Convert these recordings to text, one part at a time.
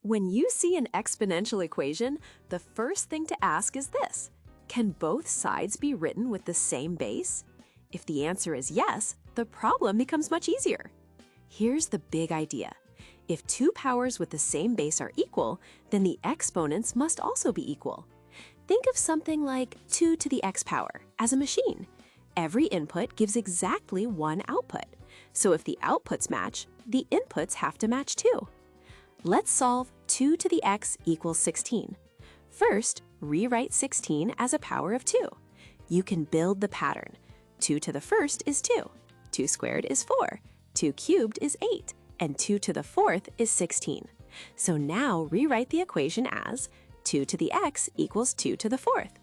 When you see an exponential equation, the first thing to ask is this: can both sides be written with the same base? If the answer is yes, the problem becomes much easier. Here's the big idea. If two powers with the same base are equal, then the exponents must also be equal. Think of something like 2 to the x power as a machine. Every input gives exactly one output. So if the outputs match, the inputs have to match too. Let's solve 2 to the x equals 16. First, rewrite 16 as a power of 2. You can build the pattern. 2 to the first is 2. 2 squared is 4. 2 cubed is 8. And 2 to the fourth is 16. So now rewrite the equation as 2 to the x equals 2 to the fourth.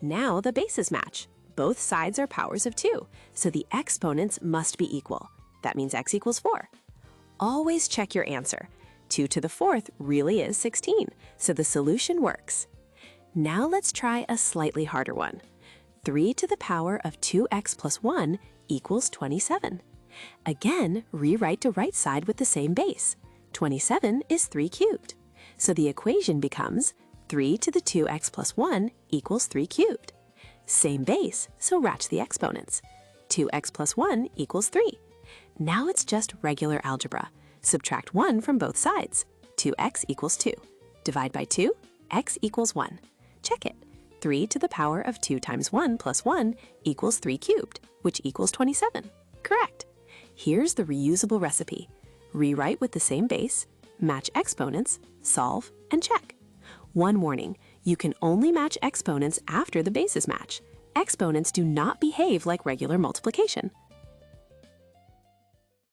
Now the bases match. Both sides are powers of 2, so the exponents must be equal. That means x equals 4. Always check your answer. 2 to the fourth really is 16, so the solution works. Now let's try a slightly harder one. 3 to the power of 2x plus 1 equals 27. Again, rewrite the right side with the same base. 27 is 3 cubed. So the equation becomes 3 to the 2x plus 1 equals 3 cubed. Same base, so match the exponents. 2x plus 1 equals 3. Now it's just regular algebra. Subtract 1 from both sides. 2x equals 2. Divide by 2, x equals 1. Check it. 3 to the power of 2 times 1 plus 1 equals 3 cubed, which equals 27. Correct. Here's the reusable recipe. Rewrite with the same base, match exponents, solve, and check. One warning, you can only match exponents after the bases match. Exponents do not behave like regular multiplication.